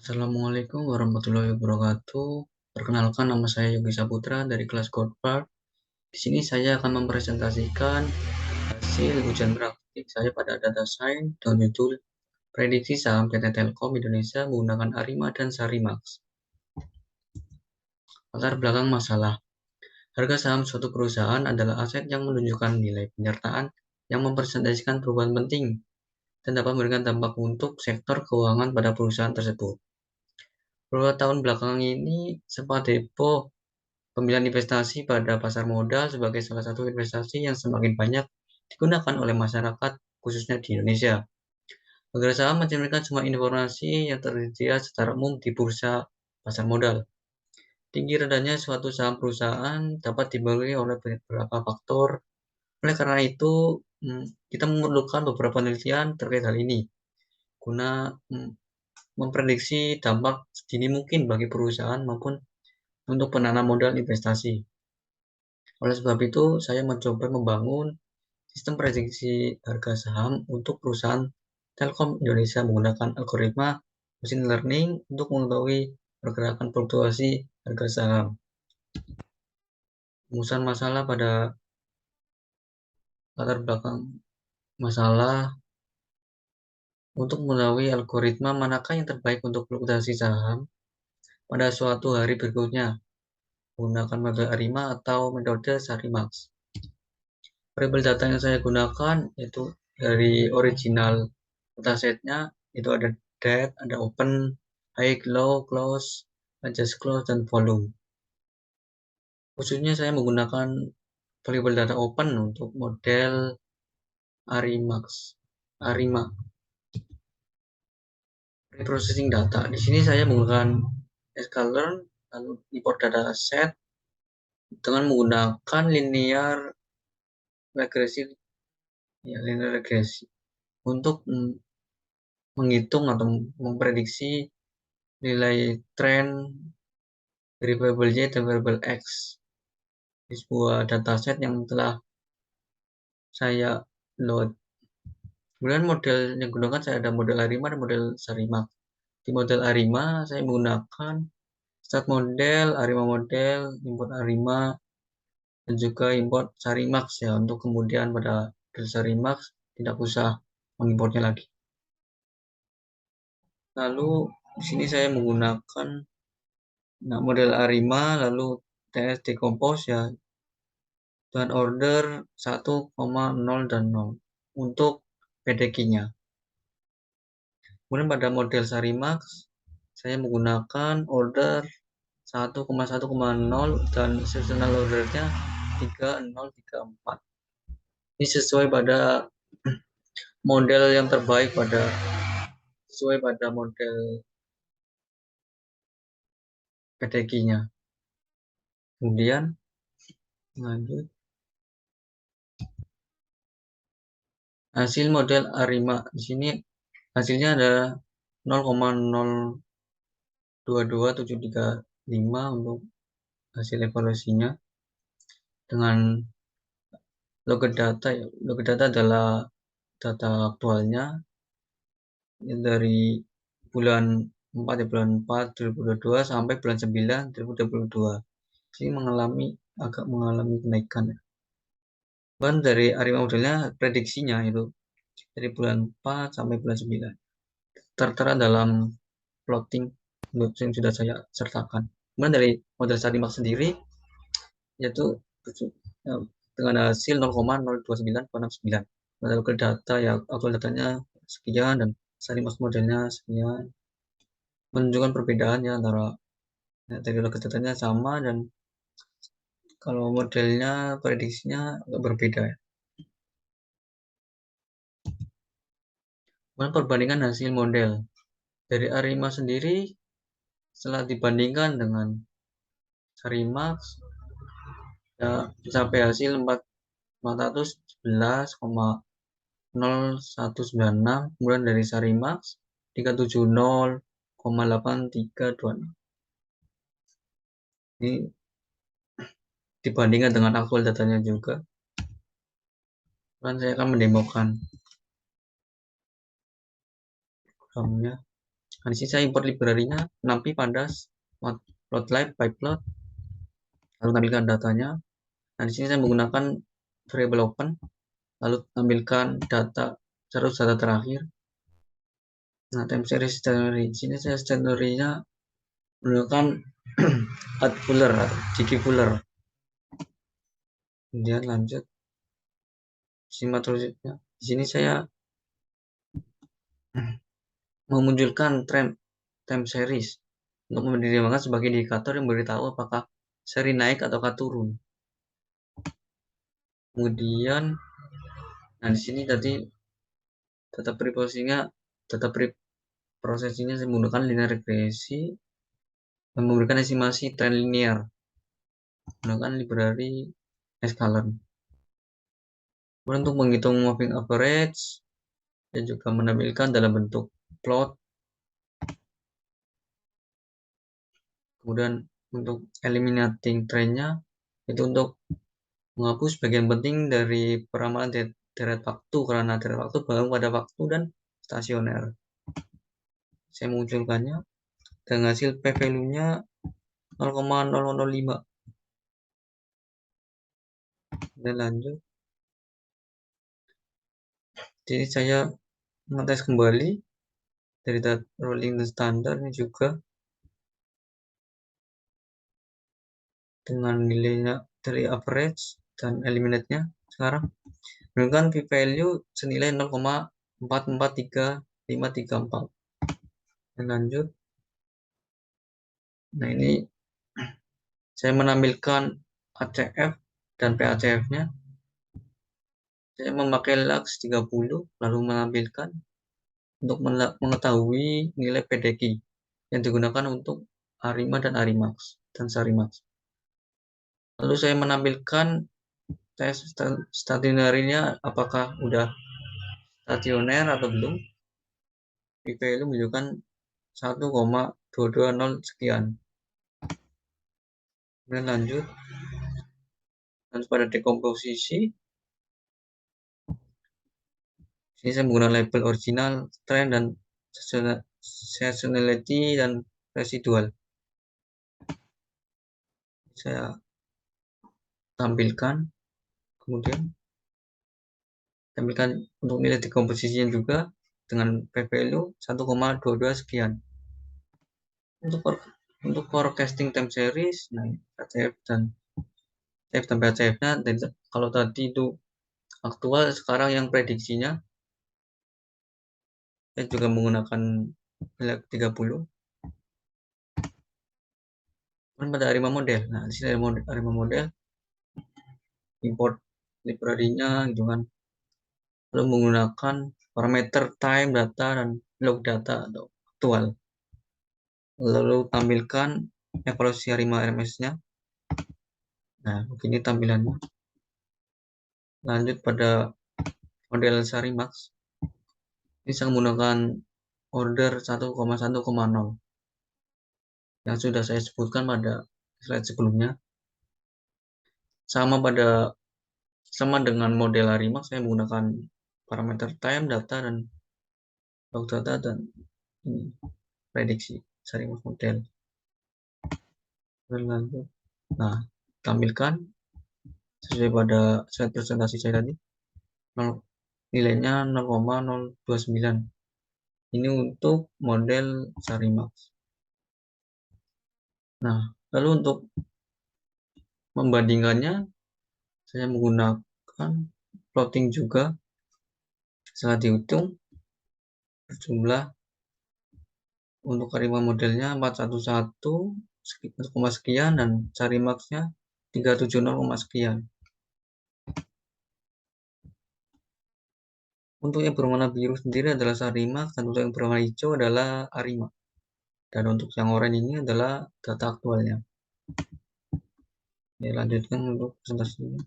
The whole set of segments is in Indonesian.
Assalamualaikum warahmatullahi wabarakatuh. Perkenalkan, nama saya Yogi Saputra dari kelas Goldpark. Di sini saya akan mempresentasikan hasil ujian praktik saya pada data science dengan judul Prediksi Saham PT Telkom Indonesia menggunakan Arima dan Sarimax. Latar belakang masalah. Harga saham suatu perusahaan adalah aset yang menunjukkan nilai penyertaan yang mempresentasikan perubahan penting dan dapat memberikan dampak untuk sektor keuangan pada perusahaan tersebut. Beberapa tahun belakangan ini sempat heboh pemilihan investasi pada pasar modal sebagai salah satu investasi yang semakin banyak digunakan oleh masyarakat, khususnya di Indonesia. Agar saham mencerminkan semua informasi yang tersedia secara umum di bursa pasar modal. Tinggi rendahnya suatu saham perusahaan dapat dipengaruhi oleh beberapa faktor. Oleh karena itu, kita memerlukan beberapa penelitian terkait hal ini guna memprediksi dampak sedini mungkin bagi perusahaan maupun untuk penanam modal investasi. Oleh sebab itu, saya mencoba membangun sistem prediksi harga saham untuk perusahaan Telkom Indonesia menggunakan algoritma machine learning untuk mengetahui pergerakan fluktuasi harga saham. Rumusan masalah pada latar belakang masalah untuk mengetahui algoritma manakah yang terbaik untuk fluktuasi saham pada suatu hari berikutnya menggunakan metode ARIMA atau metode SARIMAX. Variabel data yang saya gunakan itu dari original datasetnya itu ada date, ada open, high, low, close, adjust close, dan volume. Khususnya saya menggunakan variabel data open untuk model ARIMA. Reprocessing data. Di sini saya menggunakan sklearn, lalu import data set dengan menggunakan linear regresi untuk menghitung atau memprediksi nilai tren dari variabel Y dan variabel X di sebuah dataset yang telah saya load. Kemudian model yang digunakan saya ada model ARIMA dan model SARIMAX. Di model ARIMA saya menggunakan start model, ARIMA model, import ARIMA, dan juga import SARIMAX ya, untuk kemudian pada model SARIMAX tidak usah mengimportnya lagi. Lalu di sini saya menggunakan model ARIMA, lalu TS decompose ya, dengan order 1, 0 dan 0 untuk PDQ-nya. Kemudian pada model SARIMAX, saya menggunakan order 1,1,0 dan seasonal ordernya 3034. Ini sesuai pada model yang terbaik sesuai pada model PDQ-nya. Kemudian lanjut. Hasil model ARIMA di sini hasilnya ada 0,022735 untuk hasil evaluasinya dengan logit data ya. Logit data adalah data aktualnya dari bulan 4 2022 sampai bulan 9 2022. Ini agak mengalami kenaikan. Dan dari ARIMA modelnya prediksinya itu dari bulan 4 sampai bulan 9. Tertera dalam plotting yang sudah saya sertakan. Kemudian dari model SARIMAX sendiri yaitu dengan hasil 0,02969. Model data ya, aktual datanya sekian dan SARIMAX modelnya sekian. Menunjukkan perbedaan ya antara teknologi datanya sama dan kalau modelnya prediksinya agak berbeda ya. Kemudian perbandingan hasil model dari ARIMA sendiri setelah dibandingkan dengan SARIMAX ya sampai hasil 411,0196, kemudian dari SARIMAX 370,8326. Ini dibandingkan dengan aktual datanya juga. Dan saya akan mendemokan programnya. Nah, di sini saya import library-nya, NumPy, Pandas, Matplotlib, Pyplot, lalu tampilkan datanya. Nah, di sini saya menggunakan variable open, lalu tampilkan data, terus data terakhir. Nah, time series January. Di sini saya January-nya menggunakan add fuller atau Jiki fuller. Kemudian lanjut simak terusnya. Di sini saya memunculkan time series untuk menjadikan sebagai indikator yang memberitahu apakah seri naik ataukah turun. Kemudian, nah di sini tadi data preprocessingnya saya menggunakan linear regresi dan memberikan estimasi tren linear menggunakan library sklearn. Untuk menghitung moving average dan juga menampilkan dalam bentuk plot. Kemudian untuk eliminating trendnya itu untuk menghapus bagian penting dari peramalan deret waktu karena deret waktu bergantung pada waktu dan stasioner. Saya mengunculkannya dengan hasil p-value-nya 0,0005. Dan lanjut. Jadi saya mengetes kembali dari data rolling dan standar ini juga dengan nilainya dari average dan eliminate-nya sekarang menunjukkan p-value senilai 0,443534. Dan lanjut. Nah, ini saya menampilkan ACF dan PACF-nya. Saya memakai lux 30 lalu menampilkan untuk mengetahui nilai PDQ yang digunakan untuk Arima dan Arimax dan Sarimax. Lalu saya menampilkan tes stationary-nya apakah udah stasioner atau belum. P-value menunjukkan 1,220 sekian. Kemudian lanjut. Dan pada dekomposisi, ini saya menggunakan label original, trend, dan seasonality dan residual. Saya tampilkan, kemudian tampilkan untuk nilai dekomposisinya juga dengan p-value 1,22 sekian. Untuk forecasting time series, nah ACF dan PACF-nya, kalau tadi itu aktual, sekarang yang prediksinya saya juga menggunakan nilai 30. Dan pada Arima model, nah di sini ada Arima model, import library-nya gitu kan, lalu menggunakan parameter time data dan log data atau aktual, lalu tampilkan evaluasi Arima RMS-nya. Nah, begini tampilannya. Lanjut pada model Sarimax. Ini saya menggunakan order 1,1,0 yang sudah saya sebutkan pada slide sebelumnya. Sama dengan model Arimax, saya menggunakan parameter time data dan log data dan ini prediksi Sarimax model. Lanjut. Nah, tampilkan sesuai pada slide presentasi saya tadi. Nilainya 0,029. Ini untuk model Sarimax. Nah, lalu untuk membandingkannya, saya menggunakan plotting juga. Setelah dihitung, berjumlah untuk Arima modelnya 411 sekian dan Sarimax-nya 370, sekian. Untuk yang berwarna biru sendiri adalah Sarimax dan untuk yang berwarna hijau adalah Arima. Dan untuk yang oranye ini adalah data aktualnya. Ya, lanjutkan untuk presentasinya.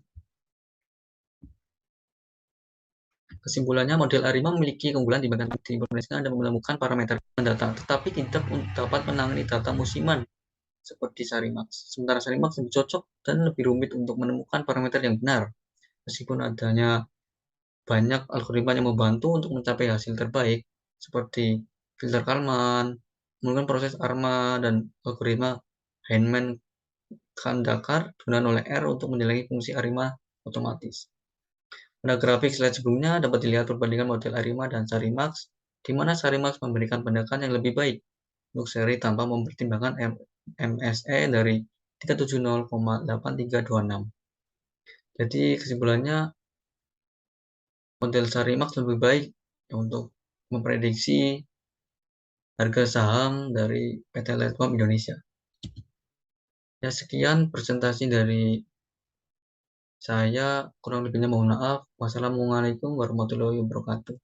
Kesimpulannya, model Arima memiliki keunggulan dibandingkan diinformasikan dan menemukan parameter data, tetapi tidak dapat menangani data musiman seperti Sarimax. Sementara Sarimax lebih cocok dan lebih rumit untuk menemukan parameter yang benar, meskipun adanya banyak algoritma yang membantu untuk mencapai hasil terbaik, seperti filter Kalman, menggunakan proses ARMA dan algoritma Heinemann-Kandakar digunakan oleh R untuk menjeleki fungsi ARIMA otomatis. Pada grafik slide sebelumnya dapat dilihat perbandingan model ARIMA dan SARIMAX, di mana SARIMAX memberikan pendakan yang lebih baik untuk seri tanpa mempertimbangkan MSE dari 370,8326. Jadi kesimpulannya model SARIMAX lebih baik untuk memprediksi harga saham dari PT Letcom Indonesia. Ya, sekian presentasi dari saya, kurang lebihnya mohon maaf. Wassalamualaikum warahmatullahi wabarakatuh.